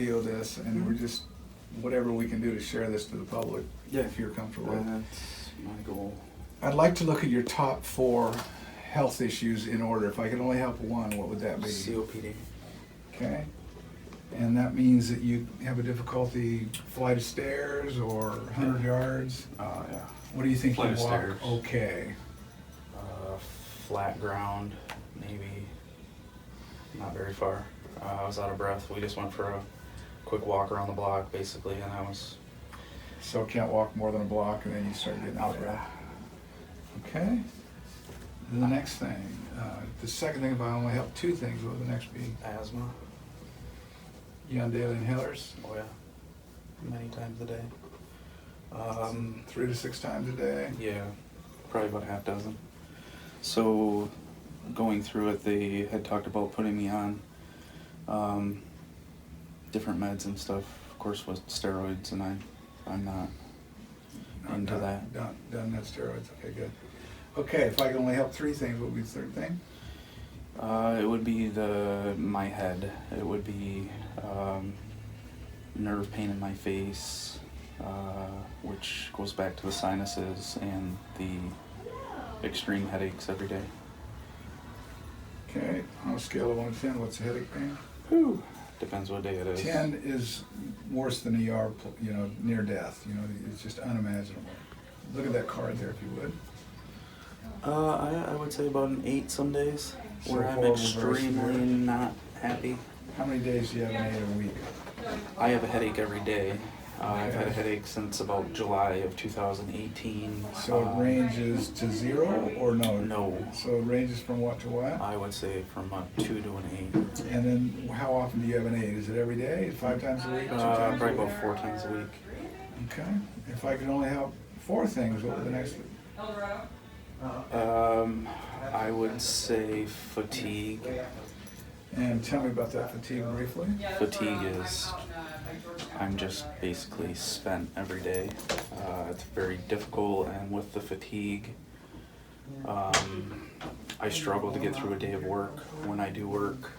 video this, and we're just, whatever we can do to share this to the public, if you're comfortable with it. That's my goal. I'd like to look at your top 4 health issues in order. If I could only help one, what would that be? COPD. Okay. And that means that you have a difficulty flight of stairs or 100 yards? Yeah. What do you think Flight you of walk? stairs. Okay. Flat ground, maybe not very far. I was out of breath. We just went for a quick walk around the block, basically, and I was... So can't walk more than a block, and then you start getting out of breath. Okay. The next thing, the second thing, if I only help 2 things, what would the next be? Asthma. You on daily inhalers? Oh yeah. Many times a day. 3 to 6 times a day? Yeah, probably about half dozen. So, going through it, they had talked about putting me on different meds and stuff, of course with steroids, and I'm not into that. Done that steroids, okay, good. Okay, if I could only help 3 things, what would be the third thing? It would be my head. It would be nerve pain in my face, which goes back to the sinuses and the extreme headaches every day. Okay, on a scale of 1 to 10, what's the headache pain? Whew. Depends what day it is. 10 is worse than ER, near death. It's just unimaginable. Look at that card there, if you would. I would say about an 8 some days, So where I'm horrible, very extremely severe. not happy. How many days do you have an 8 a week? I have a headache every day. I've had a headache since about July of 2018. So it ranges to 0 or no? No. So it ranges from what to what? I would say from a 2 to an 8. And then how often do you have an 8? Is it every day? 5 times a week? 2 times Probably a week? about 4 times a week. Okay. If I could only help 4 things, what would the next be? I would say fatigue. And tell me about that fatigue briefly. Fatigue is, I'm just basically spent every day. It's very difficult, and with the fatigue, I struggle to get through a day of work. When I do work,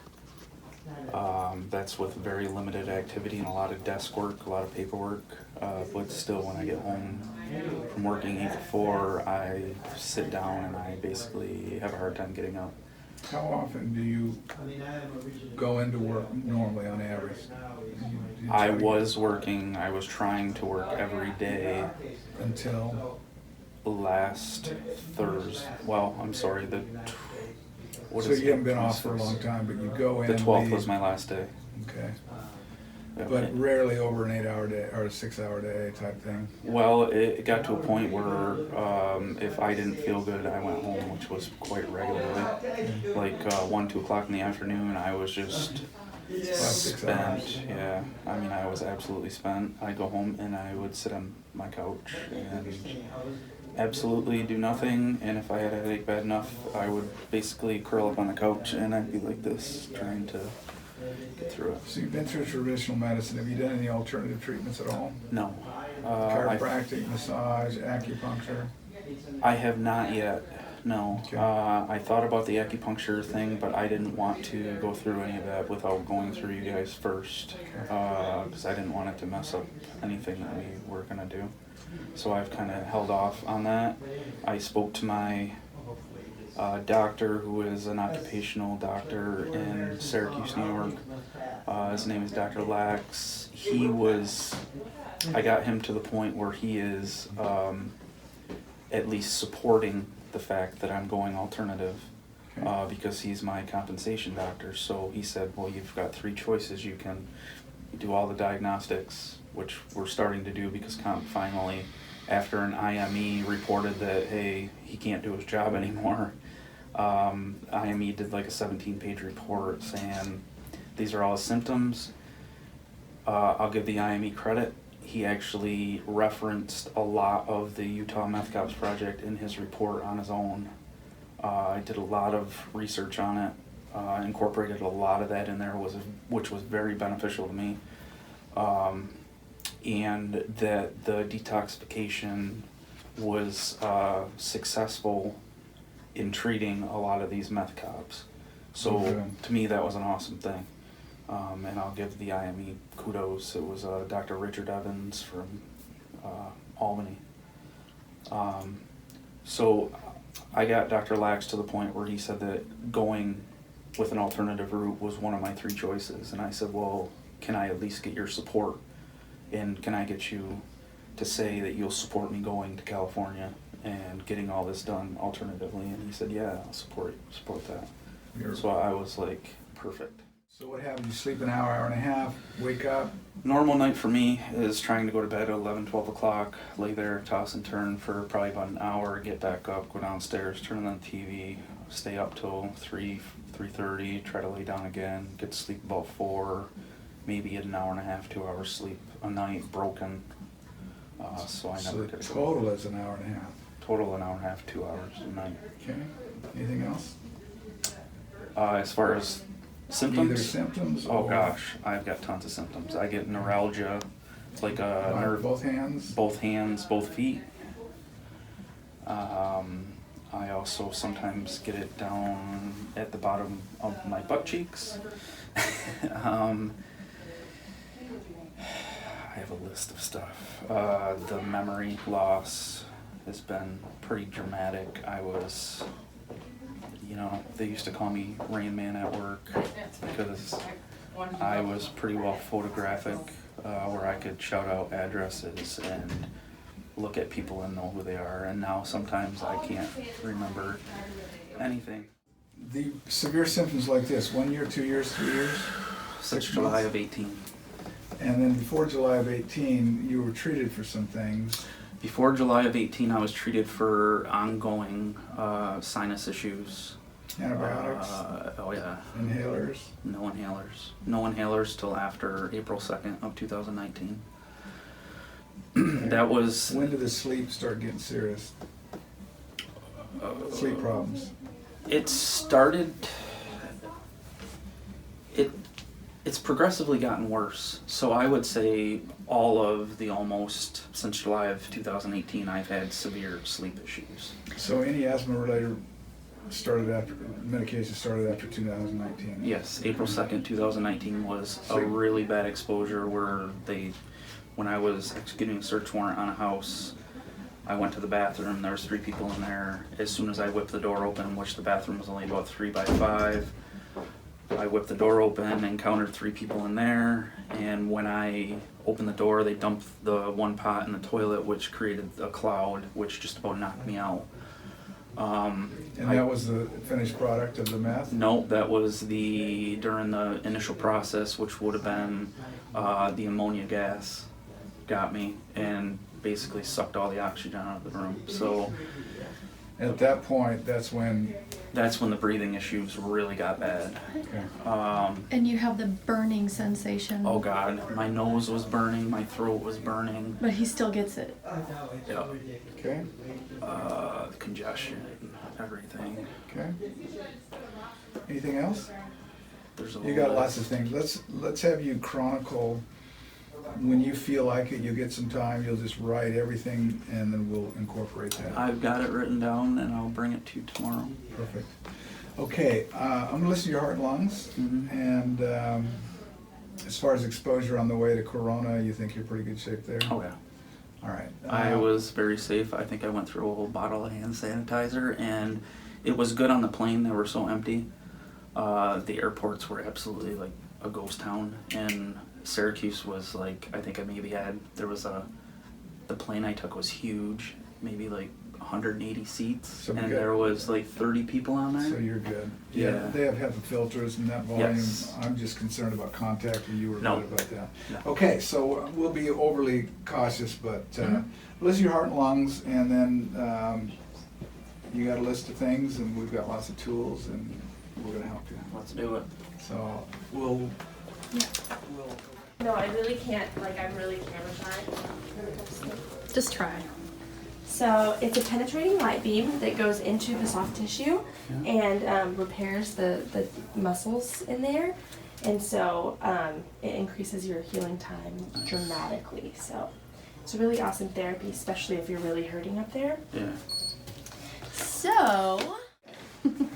that's with very limited activity and a lot of desk work, a lot of paperwork. But still, when I get home from working 8 to 4, I sit down and I basically have a hard time getting up. How often do you go into work normally on average? I was trying to work every day until last Thursday. Well, I'm sorry, so you haven't been off for a long time, but you go in. The 12th was my last day. Okay. Yeah. But rarely over an 8-hour day or a 6-hour day type thing. Well, it got to a point where if I didn't feel good, I went home, which was quite regularly. Like 1, 2 o'clock in the afternoon, I was just 5, 6 spent. hours. Yeah, I mean, I was absolutely spent. I'd go home and I would sit on my couch and absolutely do nothing. And if I had a headache bad enough, I would basically curl up on the couch and I'd be like this, trying to get through it. So you've been through traditional medicine. Have you done any alternative treatments at all? No. Chiropractic, massage, acupuncture? I have not yet, no. Okay. I thought about the acupuncture thing, but I didn't want to go through any of that without going through you guys first, because I didn't want it to mess up anything that we were going to do. So I've kind of held off on that. I spoke to my doctor, who is an occupational doctor in Syracuse, New York. His name is Dr. Lax. I got him to the point where he is at least supporting the fact that I'm going alternative, because he's my compensation doctor. So he said, well, you've got 3 choices. You can do all the diagnostics, which we're starting to do because Comp finally, after an IME reported that, hey, he can't do his job anymore, IME did like a 17-page report saying these are all his symptoms. I'll give the IME credit. He actually referenced a lot of the Utah Meth Cops project in his report on his own. I did a lot of research on it, incorporated a lot of that in there, which was very beneficial to me. And that the detoxification was successful in treating a lot of these meth cops. So to me, that was an awesome thing. And I'll give the IME kudos. It was Dr. Richard Evans from Albany. So I got Dr. Lax to the point where he said that going with an alternative route was one of my 3 choices. And I said, well, can I at least get your support? And can I get you to say that you'll support me going to California and getting all this done alternatively? And he said, yeah, I'll support that. So I was like, perfect. So what happens? You sleep an hour, hour and a half, wake up. Normal night for me is trying to go to bed at 11, 12 o'clock, lay there, toss and turn for probably about an hour, get back up, go downstairs, turn on the TV, stay up till 3:30, try to lay down again, get to sleep about 4, maybe get an hour and a half, 2 hours sleep a night, broken. So I never get So the total is an hour and a half. Total an hour and a half, 2 hours a night. Okay. Anything else? As far as symptoms? Either symptoms Oh or gosh, I've got tons of symptoms. I get neuralgia, like a nerve. both hands? Both hands, both feet. I also sometimes get it down at the bottom of my butt cheeks. I have a list of stuff. The memory loss has been pretty dramatic. I was, they used to call me Rain Man at work because I was pretty well photographic, where I could shout out addresses and look at people and know who they are. And now sometimes I can't remember anything. The severe symptoms like this, 1 year, 2 years, 3 years? Since 6 July months? of 18. And then before July of 18, you were treated for some things. Before July of 18, I was treated for ongoing sinus issues. Antibiotics, Oh yeah. inhalers. No inhalers. No inhalers till after April 2nd of 2019. That was... When did the sleep start getting serious? Sleep problems. It started... It's progressively gotten worse. So I would say all of the almost since July of 2018, I've had severe sleep issues. So any asthma related medication started after 2019? Yes, April 2nd, 2019 was a really bad exposure where when I was executing a search warrant on a house, I went to the bathroom, there was 3 people in there. As soon as I whipped the door open, which the bathroom was only about 3 by 5, I whipped the door open, encountered 3 people in there, and when I opened the door, they dumped the 1 pot in the toilet, which created a cloud, which just about knocked me out. And that was the finished product of the meth? No, that was during the initial process, which would have been the ammonia gas got me and basically sucked all the oxygen out of the room. So at that point, that's when the breathing issues really got bad. Okay. And you have the burning sensation. Oh God, my nose was burning, my throat was burning. But he still gets it. Yeah. Okay. Congestion, everything. Okay. Anything else? There's a You got list. lots of things. Let's have you chronicle. When you feel like it, you'll get some time, you'll just write everything and then we'll incorporate that. I've got it written down and I'll bring it to you tomorrow. Perfect. Okay, I'm going to listen to your heart and lungs. Mhm. And as far as exposure on the way to Corona, you think you're in pretty good shape there? Oh yeah. All right. I was very safe. I think I went through a whole bottle of hand sanitizer and it was good on the plane. They were so empty. The airports were absolutely like a ghost town, and Syracuse was like, I think the plane I took was huge, maybe like 180 seats, So we and got- there was like 30 people on there. So you're good. Yeah. They have HEPA filters and that volume. Yes. I'm just concerned about contact, and you were No. good about that. No. Okay, so we'll be overly cautious, but listen to your heart and lungs, and then you got a list of things, and we've got lots of tools, and we're gonna help you. Let's do it. So we'll. No, I really can't, I'm really camera shy. Just try. So it's a penetrating light beam that goes into the soft tissue and repairs the muscles in there. And so it increases your healing time dramatically. So it's a really awesome therapy, especially if you're really hurting up there. Yeah. So, okay,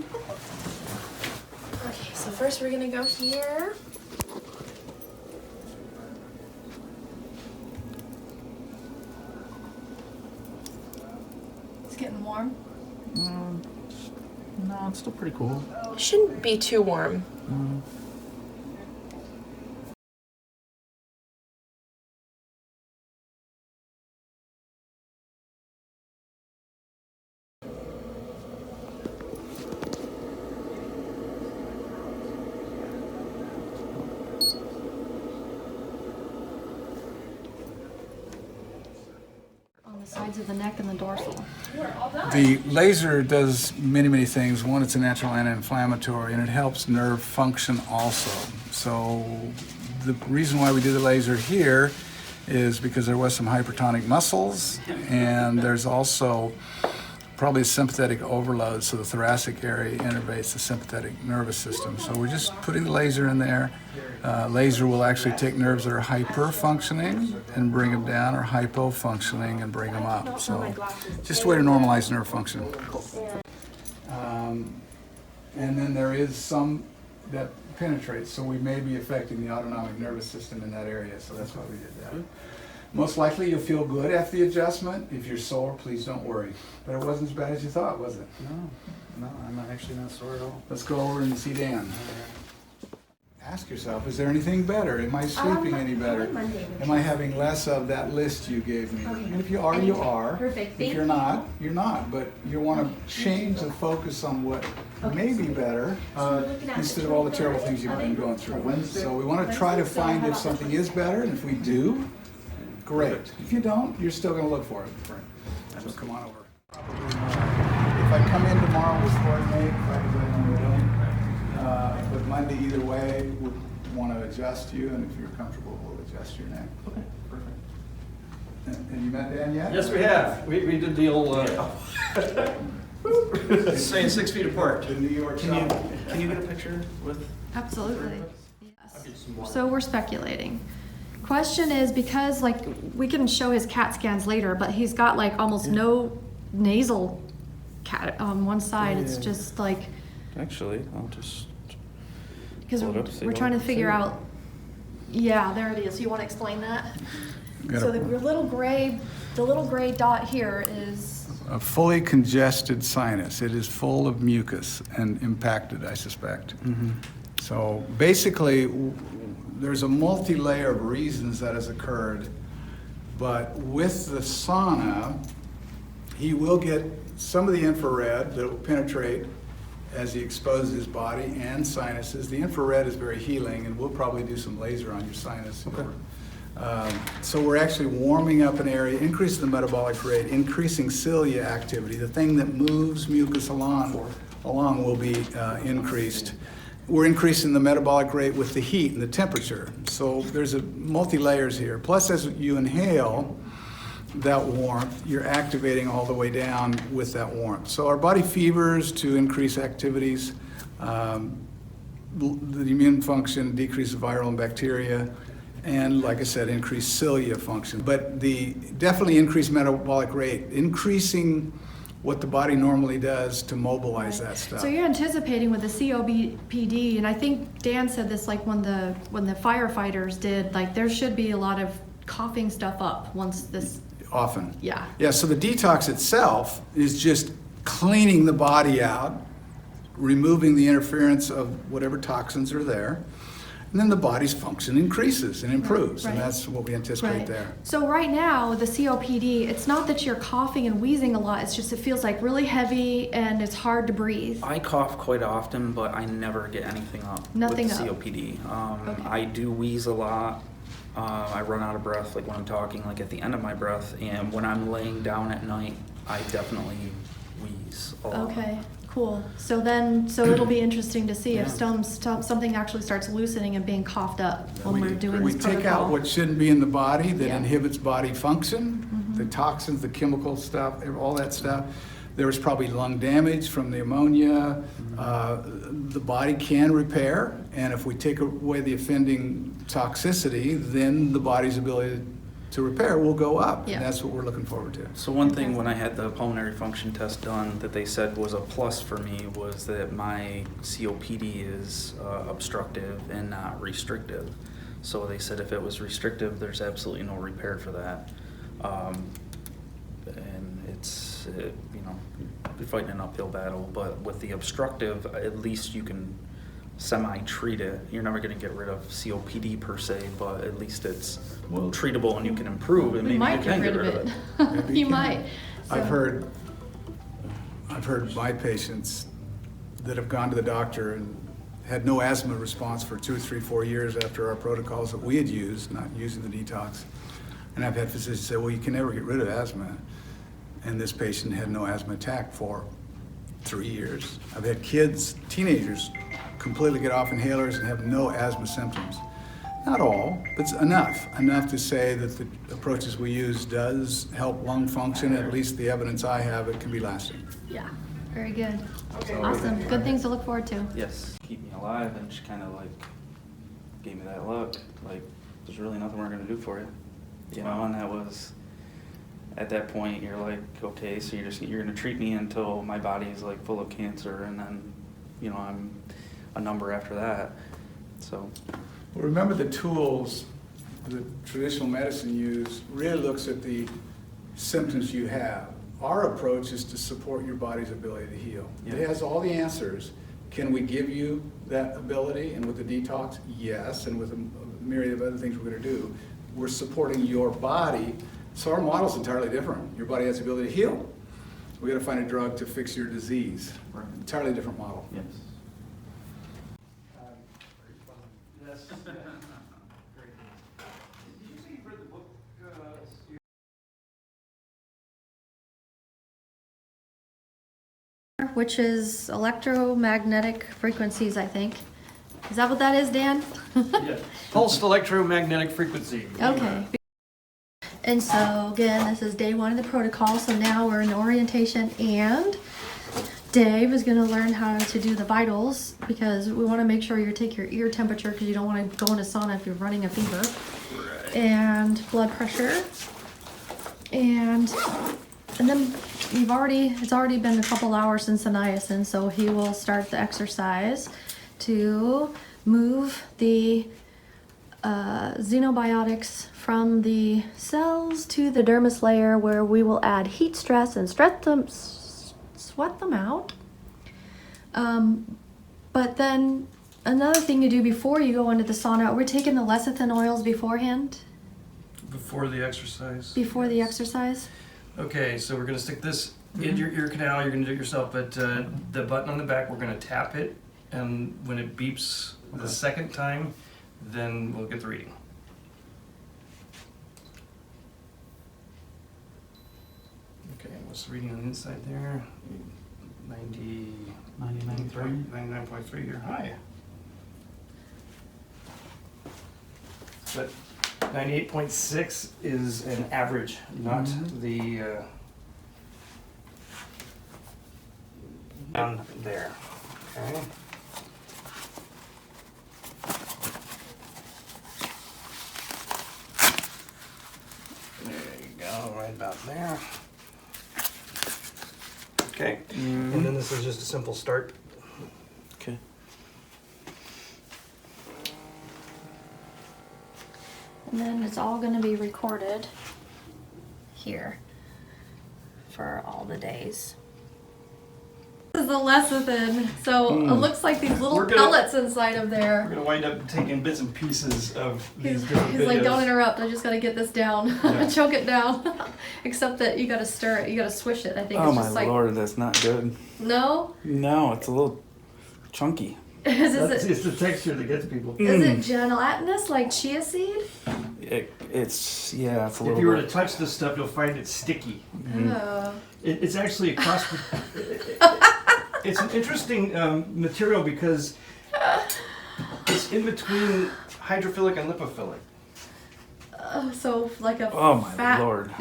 so first we're gonna go here. warm? No, it's still pretty cool. It shouldn't be too warm. On the sides of the neck and the dorsal. The laser does many, many things. One, it's a natural anti-inflammatory, and it helps nerve function also. So the reason why we do the laser here is because there was some hypertonic muscles, and there's also probably a sympathetic overload, so the thoracic area innervates the sympathetic nervous system. So we're just putting the laser in there. Laser will actually take nerves that are hyper-functioning and bring them down, or hypo-functioning and bring them up. So just a way to normalize nerve function. And then there is some that penetrates, so we may be affecting the autonomic nervous system in that area, so that's why we did that. Most likely you'll feel good after the adjustment. If you're sore, please don't worry. But it wasn't as bad as you thought, was it? No, I'm actually not sore at all. Let's go over and see Dan. Ask yourself, is there anything better? Am I sleeping any better? Am I having less of that list you gave me? Okay. And if you are, you are. Perfect. If Thank you're you. not, you're not. But you want to change the focus on what may be better instead of all the terrible things you've been going through. So we want to try to find if something is better, and if we do, great. If you don't, you're still going to look for it. So come on over. If I come in tomorrow, we'll coordinate practically on the doing. But Monday, either way, we want to adjust you, and if you're comfortable, we'll adjust your neck. Okay, perfect. And you met Dan yet? Yes, we have. We did the old, staying 6 feet apart. The New York shop. Can you get a picture with? Absolutely. Yes. So we're speculating. Question is, because like we can show his CAT scans later, but he's got like almost no nasal cat on one side. It's just like, Actually, I'll just. because Pull it up, see we're what trying to I can figure see. out. Yeah, there it is. You want to explain that? Got So a- the little gray dot here is. A fully congested sinus. It is full of mucus and impacted, I suspect. So basically, there's a multi-layer of reasons that has occurred, but with the sauna, he will get some of the infrared that will penetrate as he exposes his body and sinuses. The infrared is very healing, and we'll probably do some laser on your sinus. So we're actually warming up an area, increasing the metabolic rate, increasing cilia activity. The thing that moves mucus along will be increased. We're increasing the metabolic rate with the heat and the temperature. So there's a multi-layers here. Plus, as you inhale that warmth, you're activating all the way down with that warmth. So our body fevers to increase activities, the immune function, decrease of viral and bacteria, and like I said, increase cilia function. But the definitely increased metabolic rate, increasing what the body normally does to mobilize that stuff. So you're anticipating with the COPD, and I think Dan said this like when the firefighters did, like there should be a lot of coughing stuff up once this. Often. Yeah. Yeah, so the detox itself is just cleaning the body out, removing the interference of whatever toxins are there, and then the body's function increases and improves, Right. and that's what we anticipate Right. there. So right now, the COPD, it's not that you're coughing and wheezing a lot, it's just it feels like really heavy and it's hard to breathe. I cough quite often, but I never get anything up Nothing with the up. COPD. Okay. I do wheeze a lot. I run out of breath, like when I'm talking, like at the end of my breath, and when I'm laying down at night, I definitely wheeze a lot. Okay, cool. So it'll be interesting to see if Yeah. something actually starts loosening and being coughed up when we're doing We this take protocol. out what shouldn't be in the body that Yeah. inhibits body function, the toxins, the chemical stuff, all that stuff. There was probably lung damage from the ammonia. The body can repair, and if we take away the offending toxicity, then the body's ability to repair will go up, Yeah. and that's what we're looking forward to. So one thing when I had the pulmonary function test done that they said was a plus for me was that my COPD is obstructive and not restrictive. So they said if it was restrictive, there's absolutely no repair for that. And you're fighting an uphill battle. But with the obstructive, at least you can semi-treat it. You're never going to get rid of COPD per se, but at least it's treatable and you can improve. And We maybe might you get can rid of it. Maybe You can. might. I've So- heard my patients that have gone to the doctor and had no asthma response for 2, 3, 4 years after our protocols that we had used, not using the detox. And I've had physicians say, well, you can never get rid of asthma. And this patient had no asthma attack for 3 years. I've had kids, teenagers, completely get off inhalers and have no asthma symptoms. Not all, but it's enough to say that the approaches we use does help lung function. At least the evidence I have, it can be lasting. Yeah, very good. Awesome. Good things to look forward to. Yes, keep me alive, and she kind of like gave me that look, like there's really nothing we're gonna do for you, you know. And that was, at that point you're like, okay, so you're gonna treat me until my body is like full of cancer, and then, you know, I'm a number after that. So Well, remember the tools that traditional medicine use really looks at the symptoms you have. Our approach is to support your body's ability to heal. Yeah. It has all the answers. Can we give you that ability? And with the detox, yes, and with a myriad of other things we're gonna do. We're supporting your body, so our model's entirely different. Your body has the ability to heal. We gotta find a drug to fix your disease. Right. Entirely different model. yes. Yes. Great. Did you say you read the book? Which is electromagnetic frequencies, I think. Is that what that is, Dan? Yeah. Pulsed electromagnetic frequency. Okay. And so again, this is day 1 of the protocol. So now we're in orientation, and Dave is going to learn how to do the vitals, because we want to make sure you take your ear temperature, because you don't want to go in a sauna if you're running a fever. Right. And blood pressure. And then it's already been a couple hours since the niacin, so he will start the exercise to move the xenobiotics from the cells to the dermis layer, where we will add heat stress and sweat them out. But then another thing you do before you go into the sauna, we're taking the lecithin oils beforehand, Before the exercise. before the exercise. Okay, so we're gonna stick this in your ear canal. You're gonna do it yourself, but the button on the back, we're gonna tap it, and when it beeps the second time, then we'll get the reading. Okay, what's the reading on the inside there? 99.3. You're high. But 98.6 is an average, not the down there. Okay. There you go, right about there. Okay, and then this is just a simple start. Okay. And then it's all going to be recorded here for all the days. This is the lecithin. So it looks like these little We're gonna- pellets inside of We're there. gonna wind up taking bits and pieces of these He's different videos. like, don't interrupt. I just got to get this down. Yeah. Choke it down. Except that you got to stir it. You got to swish it. I think Oh it's my just like, lord, that's not good. no? No, it's a little chunky. Is That's, it, it's the texture that gets people. is it gelatinous like chia seed? It's yeah, it's a If little you were to bit. touch this stuff, you'll find it sticky. Oh. It's actually a cross. It's an interesting material because it's in between hydrophilic and lipophilic. So like a Oh my fat. lord.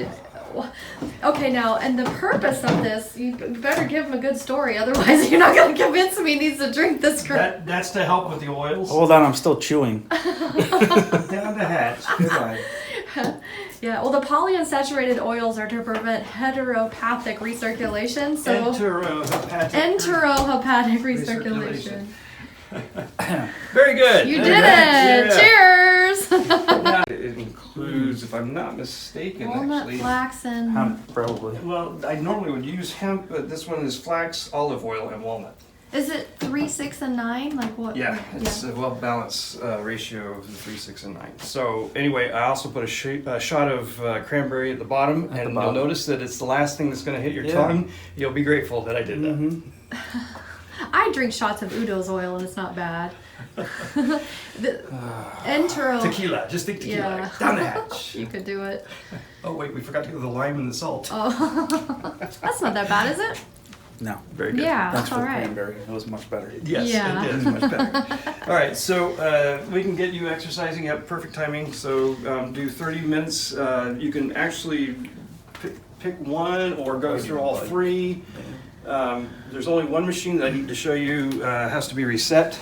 Okay, now, and the purpose of this, you better give him a good story, otherwise you're not going to convince him he needs to drink this crap. That's to help with the oils. Hold on, I'm still chewing. Down the hatch. Goodbye. Yeah, well, the polyunsaturated oils are to prevent heteropathic recirculation, so enterohepatic recirculation. Very good. You did Yeah. it! Cheers! Now, it includes includes, if I'm not mistaken, Walnut, actually. flax, and Hemp, probably. Well, I normally would use hemp, but this one is flax, olive oil, and walnut. is it 3, 6, and 9? Like what? Yeah, it's a well-balanced ratio of the 3, 6, and 9. So anyway, I also put a shot of cranberry at the bottom, At the and bottom. you'll notice that it's the last thing that's going to hit your Yeah. tongue. You'll be grateful that I did that. Mm-hmm. I drink shots of Udo's oil and it's not bad. The Entero. Tequila, just think tequila. Yeah. Down the hatch. You could do it. Oh wait, we forgot to do the lime and the salt. Oh, that's not that bad, is it? No. Very good. Yeah, Thanks that's for all the right. cranberry. It was much better. Yes, Yeah. it is much better. All right, so we can get you exercising. Yep, perfect timing. So do 30 minutes. You can actually pick one or go through all three. There's only one machine that I need to show you has to be reset.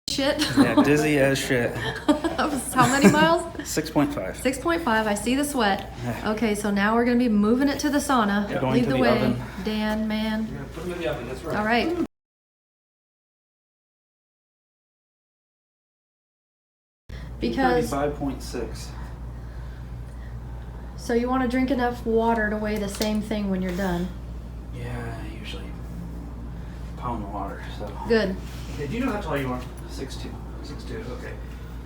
Shit. Yeah, dizzy as shit. That was how many miles? 6.5. 6.5. I see the sweat. Okay, so now we're gonna be moving it to the sauna. Going Lead to the the way, oven. Dan, man. Yeah, put them in the oven. That's right. All right. Because 35.6. so you want to drink enough water to weigh the same thing when you're done. Yeah, usually pound of water. So Good. Okay, do you know how tall you are? 6.2. 6'2", okay.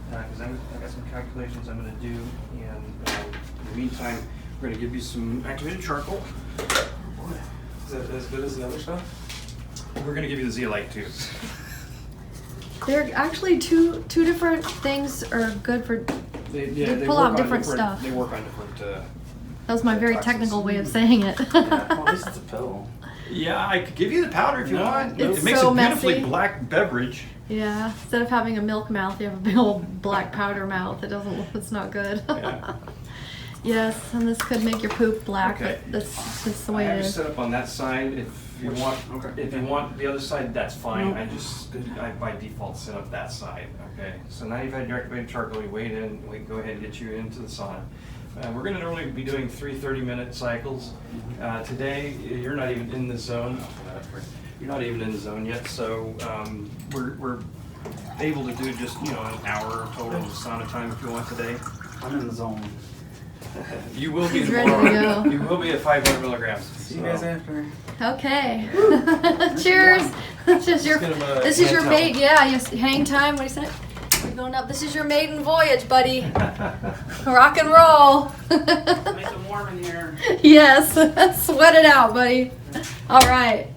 Because I got some calculations I'm going to do, and in the meantime, we're going to give you some activated charcoal. Is that as good as the other stuff? We're going to give you the zeolite too. There are actually two different things are good for. They pull work out on different stuff. They work on different. That was my very toxins. technical way of saying it. Yeah, well, at least it's a pill. Yeah, I could give you the powder if you No, want. It's It makes so a beautifully messy. black beverage. Yeah, instead of having a milk mouth, you have a big old black powder mouth. It doesn't. It's not good. Yeah. Yes, and this could make your poop black, Okay. but that's the I way have it you is. set up on that side. If you want, if you want the other side, that's fine. I by default set up that side. Okay. So now you've had your activated charcoal. You weighed in. We can go ahead and get you into the sauna. We're going to normally be doing 3 30-minute cycles. Today, you're not even in the zone. You're not even in the zone yet, so we're able to do just an hour total of sauna time if you want today. I'm in the zone. You will be He's ready to tomorrow. go. You will be at 500 milligrams. See you guys after. Okay. Cheers. This is your Let's get him a this is your hand towel. mate. Yeah, you hang time. What do you say? We're going up. This is your maiden voyage, buddy. Rock and roll. Make it warm in here. Yes. Sweat it out, buddy. All right.